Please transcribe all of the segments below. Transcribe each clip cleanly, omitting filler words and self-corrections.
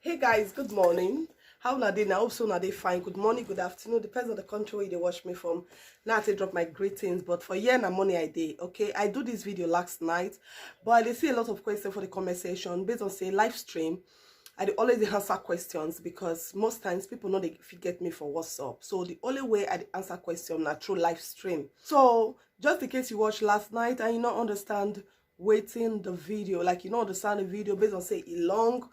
Hey guys, good morning. How na dey? I hope so na dey fine. Good morning, good afternoon. Depends on the country where they watch me from. Now I take drop my greetings, but for here na morning I dey. Okay, I do this video last night, but I dey see a lot of questions for the comment section based on say live stream. I dey always dey answer questions because most times people know they get me for WhatsApp. So the only way I dey answer question na through live stream. So just in case you watched last night and you not understand waiting the video, like you don't understand the video based on say it long,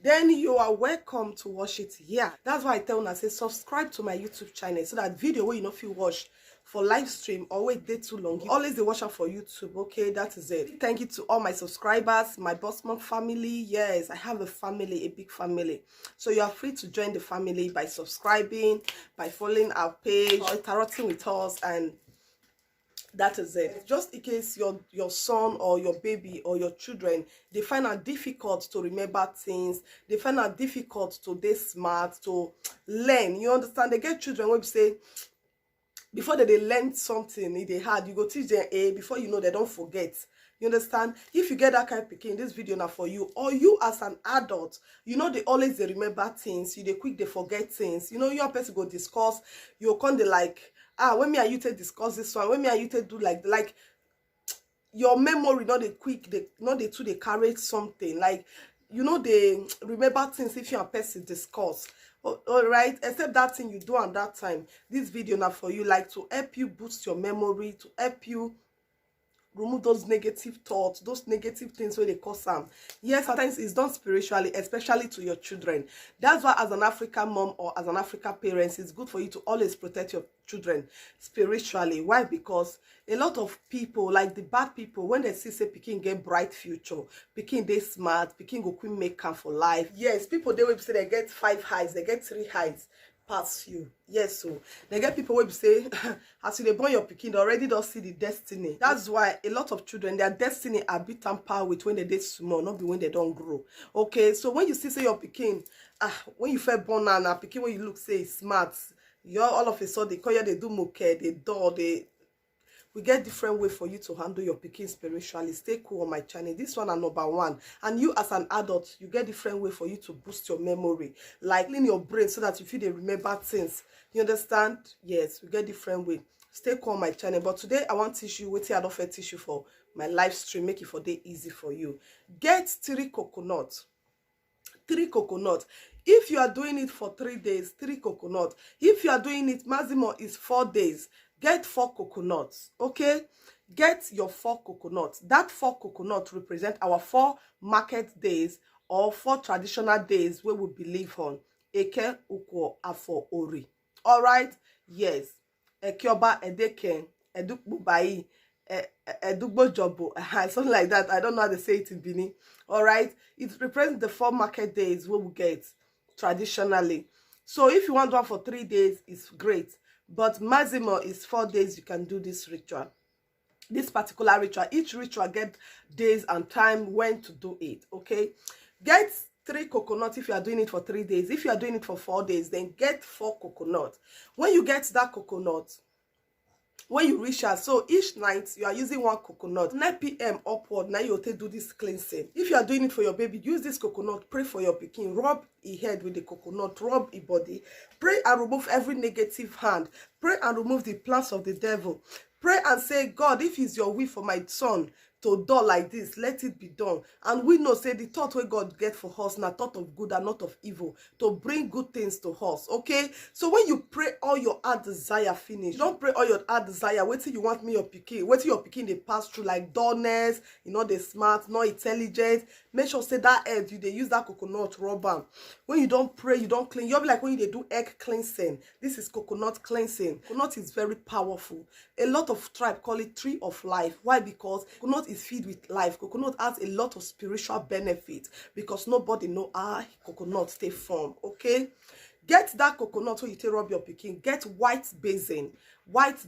then you are welcome to watch it here. That's why I tell you, I say subscribe to my YouTube channel so that video where you know if you watch for live stream or wait day too long, you always the watch out for YouTube. Okay, that is it. Thank you to all my subscribers, my Bossman family. Yes, I have a family, a big family, so you are free to join the family by subscribing, by following our page, or interacting with us, and that is it. Just in case your son or your baby or your children, they find it difficult to remember things, they find it difficult to be smart, to learn, you understand? They get children where you say before they learn something they had, you go teach them before you know they don't forget. You understand? If you get that kind of picking, this video now for you, or you as an adult, you know they always they remember things, they quick they forget things. You know, your person go discuss, you come they like, when me and you take discuss this one, when me and you take do like your memory not the quick, they not the two they carry something, like you know they remember things if you and person discuss. All right, except that thing you do on that time. This video now for you, like to help you boost your memory, to help you remove those negative thoughts, those negative things where they cause them. Yes, sometimes it's done spiritually, especially to your children. That's why as an African mom or as an African parent, it's good for you to always protect your children spiritually. Why? Because a lot of people, like the bad people, when they see say pikin get bright future, pikin they smart, pikin go queen make come for life. Yes, people they will say they get 5 highs, they get 3 highs pass you. Yes, so they get people will say as you they born your pikin, they already don't see the destiny. That's why a lot of children, their destiny are bit tampered with when they small, not be when they don't grow. Okay, so when you see say your pikin, when you first born and pikin, when you look say smart, you're all of a sudden they call you, they do moke, they do, we get different way for you to handle your pikin spiritually. Stay cool on my channel. This one are number 1. And you as an adult, you get different way for you to boost your memory, like clean your brain so that you feel they remember things. You understand? Yes, we get different way. Stay cool on my channel. But today I want to teach you what I don't fair teach you for my live stream, make it for day easy for you. Get 3 coconuts. 3 coconuts. If you are doing it for 3 days, 3 coconuts. If you are doing it maximum is 4 days, get 4 coconuts. Okay, get your 4 coconuts. That 4 coconuts represent our 4 market days or 4 traditional days where we believe on Eke, Ukwo, Afo, Ori. All right, yes, Ekioba, Edeken, Edukbubai, Edugbo Jobo, something like that. I don't know how to say it in Benin. All right, it represents the 4 market days where we get traditionally. So if you want one for 3 days, it's great, but maximum is 4 days you can do this ritual, this particular ritual. Each ritual get days and time when to do it. Okay, get 3 coconuts if you are doing it for 3 days. If you are doing it for 4 days, then get 4 coconuts. When you get that coconut, when you reach out, so each night you are using 1 coconut, 9 p.m. upward, now you take do this cleansing. If you are doing it for your baby, use this coconut, pray for your pikin, rub his head with the coconut, rub his body, pray and remove every negative hand, pray and remove the plans of the devil, pray and say, God, if it's your will for my son to do like this, let it be done. And we know say the thought where God get for us na thought of good and not of evil, to bring good things to us. Okay, so when you pray all your heart desire finish, you don't pray all your heart desire wait till you want me your pikin, wait till your pikin they pass through, like dullness, you know, they smart, not intelligent. Make sure say that head you they use that coconut rubber. When you don't pray, you don't clean, you'll be like when you do egg cleansing. This is coconut cleansing. Coconut is very powerful. A lot of tribe call it tree of life. Why? Because coconut is filled with life. Coconut has a lot of spiritual benefits because nobody know how coconut stay from. Okay, get that coconut when you take rub your pikin. Get white basin, white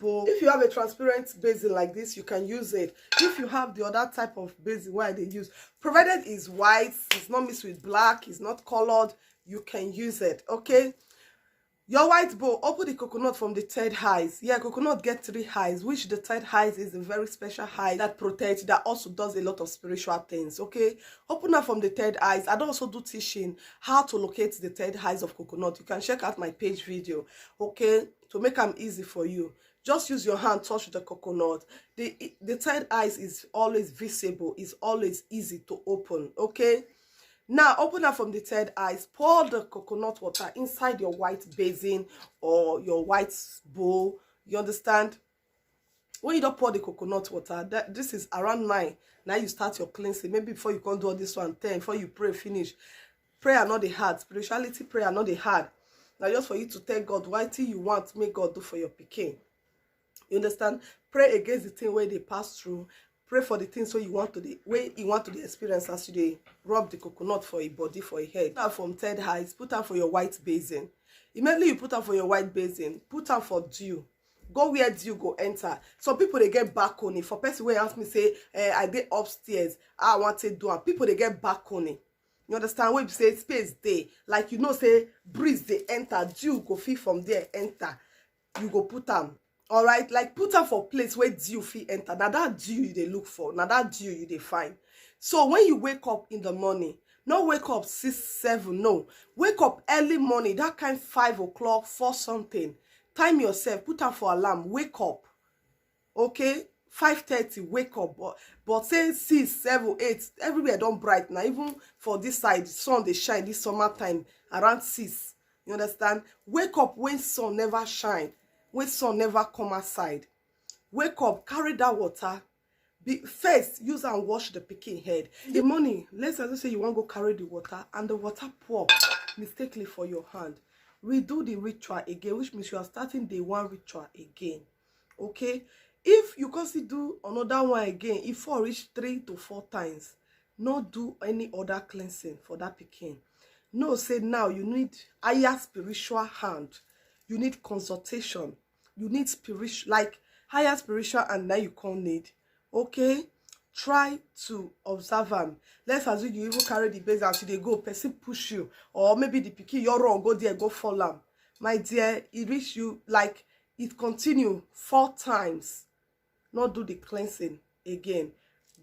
bowl. If you have a transparent basin like this, you can use it. If you have the other type of basin why they use, provided is white, it's not mixed with black, it's not colored, you can use it. Okay, Your white bowl, open the coconut from the third eyes. Yeah, coconut get 3 eyes, which the third eyes is a very special eye that protects, that also does a lot of spiritual things, okay? Open her from the third eyes. I also do teaching how to locate the third eyes of coconut. You can check out my page video, okay? To make them easy for you. Just use your hand, touch the coconut. The third eyes is always visible, is always easy to open, okay? Now, open up from the third eyes. Pour the coconut water inside your white basin or your white bowl. You understand? When you don't pour the coconut water, this is around 9. Now you start your cleansing. Maybe before you can do all this one, 10. Before you pray, finish. Prayer not the hard. Spirituality, prayer not the hard. Now just for you to tell God what thing you want, make God do for your pikin. You understand? Pray against the thing where they pass through. Pray for the things where you want to experience as you rub the coconut for a body, for a head. Put am from third eyes, put am for your white basin. Immediately you put am for your white basin, put am for dew. Go where dew go enter. Some people they get balcony. For person where ask me say, I dey upstairs, I want to do am. People they get balcony. You understand? When you say space day, like you know, say breeze they enter, dew go fit from there enter. You go put am. All right, like put am for place where dew fit enter. Now that dew you they look for. Now that dew you they find. So when you wake up in the morning, not wake up 6, 7, no. Wake up early morning, that kind 5 o'clock, 4 something. Time yourself, put am for alarm, wake up. Okay? 5:30, wake up. But say 6, 7, 8, everywhere don't bright now. Even for this side, sun they shine this summertime around 6. You understand? Wake up when sun never shine. When sun never come outside. Wake up, carry that water. First, use and wash the pikin head. In the morning, let's just say you want to go carry the water and the water pour mistakenly for your hand. Redo the ritual again, which means you are starting day 1 ritual again. Okay? If you can still do another one again, if for reach 3 to 4 times, not do any other cleansing for that pikin. No, say now you need higher spiritual hand. You need consultation. You need spiritual, like higher spiritual, and now you can't need. Okay? Try to observe them. Let's assume you even carry the base as they go, person push you, or maybe the pikin you're wrong, go there, go fall am. My dear, it reach you like it continue 4 times. Not do the cleansing again.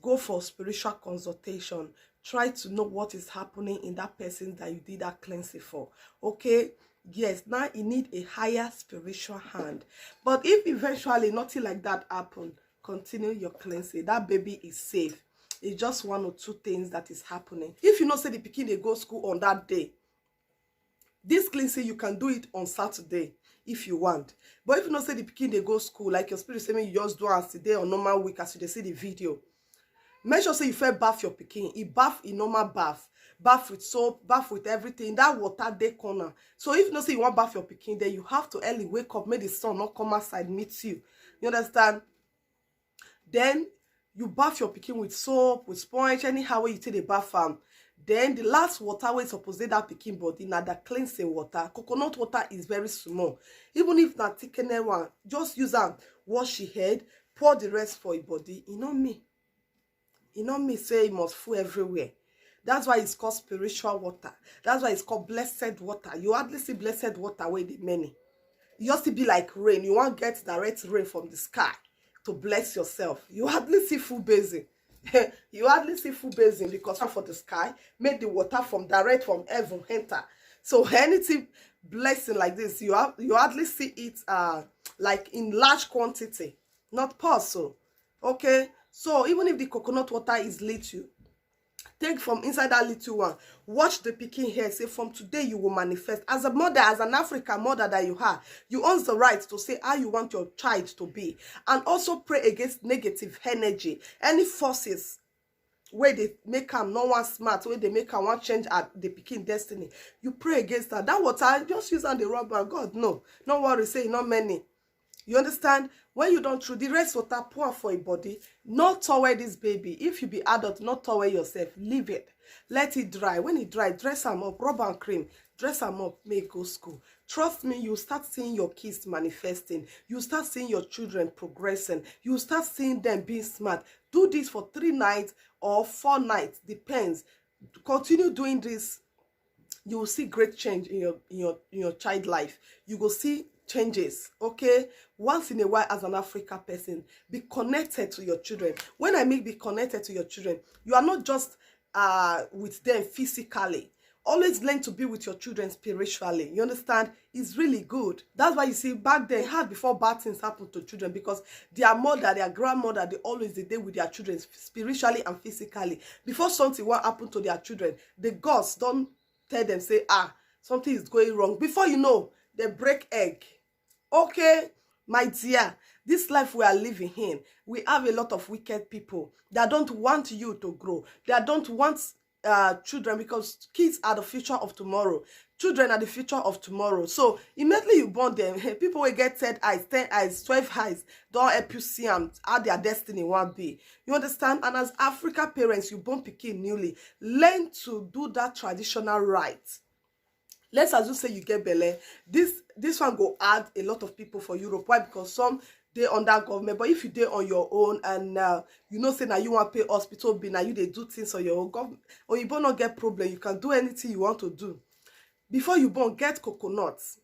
Go for spiritual consultation. Try to know what is happening in that person that you did that cleansing for. Okay? Yes, now you need a higher spiritual hand. But if eventually nothing like that happen, continue your cleansing. That baby is safe. It's just 1 or 2 things that is happening. If you know say the pikin they go school on that day, this cleansing you can do it on Saturday if you want. But if you know say the pikin they go school, like your spirit say me you just do as today on normal week as you see the video. Make sure say you first bath your pikin. You bath in normal bath. Bath with soap, bath with everything. That water dey corner. So if you know say you want bath your pikin, then you have to early wake up, make the sun not come outside meet you. You understand? Then you bath your pikin with soap, with sponge, anyhow way you take the bath am. Then the last water wey suppose dey that pikin body na the cleansing water. Coconut water is very small. Even if na thickener one, just use am wash your head, pour the rest for your body. You know me. You know me say it must full everywhere. That's why it's called spiritual water. That's why it's called blessed water. You hardly see blessed water where the many. You just be like rain. You want to get direct rain from the sky to bless yourself. You hardly see full basin. You hardly see full basin because for the sky made the water from direct from heaven enter. So anything blessing like this, you hardly see it like in large quantity, not possible. Okay, so even if the coconut water is little, take from inside that little one, watch the pikin hair, say from today you will manifest. As a mother, as an African mother that you are, you own the right to say how you want your child to be. And also pray against negative energy, any forces where they make them no one smart, where they make them one change at the pikin destiny. You pray against that. That water, just use on the rubber. God, no. Don't worry, say not many. You understand? When you don't through the rest water pour for a body, not towel this baby. If you be adult, not towel yourself. Leave it. Let it dry. When it dry, dress them up, rub and cream. Dress them up, make go school. Trust me, you start seeing your kids manifesting. You start seeing your children progressing. You start seeing them being smart. Do this for 3 nights or 4 nights. Depends. Continue doing this you will see great change in your child life. You will see changes. Okay, once in a while, as an African person, be connected to your children. When I mean be connected to your children, you are not just with them physically. Always learn to be with your children spiritually. You understand? It's really good. That's why you see back then, hard before bad things happen to children, because their mother, their grandmother, they always did with their children spiritually and physically. Before something what happened to their children, the gods don't tell them, say, something is going wrong. Before you know, they break egg. Okay, my dear, this life we are living in, we have a lot of wicked people that don't want you to grow. They don't want children, because kids are the future of tomorrow. Children are the future of tomorrow. So immediately you born them, people will get 10 eyes, 10 eyes, 12 eyes, don't help you see them how their destiny won't be. You understand? And as African parents, you born pikin newly, learn to do that traditional right. Let's assume say you get belle. This one go add a lot of people for Europe. Why? Because some they under government, but if you dey on your own and you know say now you want pay hospital bill, now you they do things on your own, government or you born not get problem, you can do anything you want to do. Before you born, get coconuts.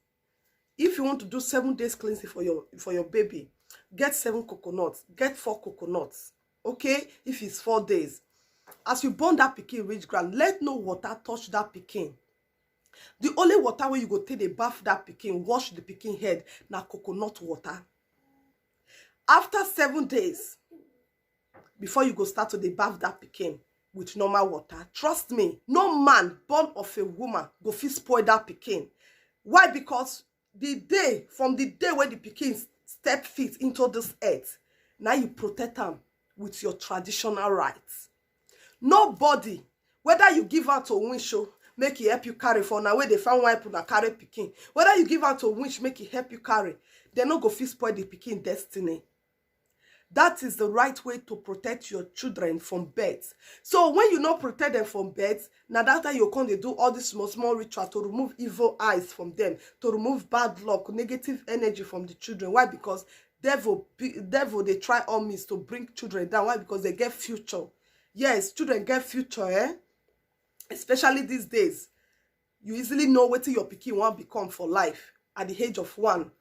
If you want to do 7 days cleansing for your baby, get 7 coconuts, get 4 coconuts. Okay, if it's 4 days, as you born that pikin reach ground, let no water touch that pikin. The only water where you go take the bath that pikin, wash the pikin head, na coconut water. After 7 days, before you go start to the bath that pikin with normal water, trust me, no man born of a woman go fit spoil that pikin. Why? Because from the day when the pikin step feet into this earth, now you protect them with your traditional rights. Nobody, whether you give out to windshow, make it help you carry, for now where they found wipe na carry pikin, whether you give out to winch, make it help you carry, they no go fit spoil the pikin destiny. That is the right way to protect your children from birth. So when you not protect them from birth, now that time you come, they do all this small ritual to remove evil eyes from them, to remove bad luck, negative energy from the children. Why? Because devil they try all means to bring children down. Why? Because they get future. Yes, children get future, especially these days. You easily know what your pikin want become for life at the age of 1.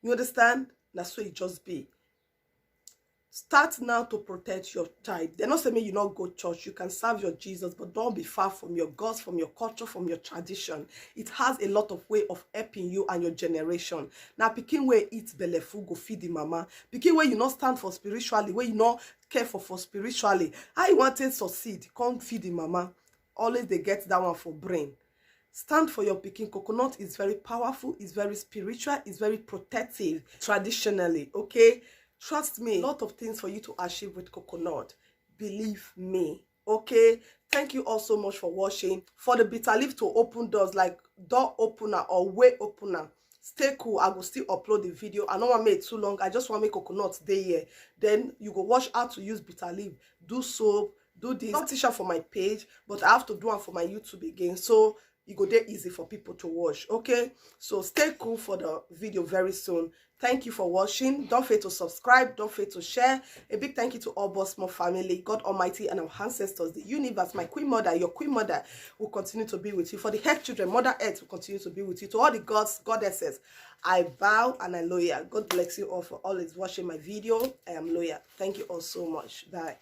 You understand? That's what it just be. Start now to protect your child. They're not saying you not go church. You can serve your Jesus, but don't be far from your gods, from your culture, from your tradition. It has a lot of way of helping you and your generation. Now, pikin where eat belle full, go feed the mama. Pikin where you not stand for spiritually, where you not care for spiritually. How you want to succeed? Come feed the mama. Always they get that one for brain. Stand for your pikin. Coconut is very powerful. It's very spiritual. It's very protective traditionally. Okay. Trust me, a lot of things for you to achieve with coconut. Believe me. Okay. Thank you all so much for watching. For the bitter leaf to open doors, like door opener or way opener, stay cool. I will still upload the video. I don't want to make it too long. I just want to make coconut day here. Then you go watch how to use bitter leaf. Do soap. Do this. Not teacher for my page, but I have to do one for my YouTube again. So it go there easy for people to watch. Okay, so stay cool for the video very soon. Thank you for watching. Don't forget to subscribe. Don't forget to share. A big thank you to all Bossmo family, God Almighty, and our ancestors, the universe, my queen mother, your queen mother will continue to be with you. For the head children, Mother Earth will continue to be with you. To all the gods, goddesses, I bow and I loyal. God bless you all for always watching my video. I am loyal. Thank you all so much. Bye.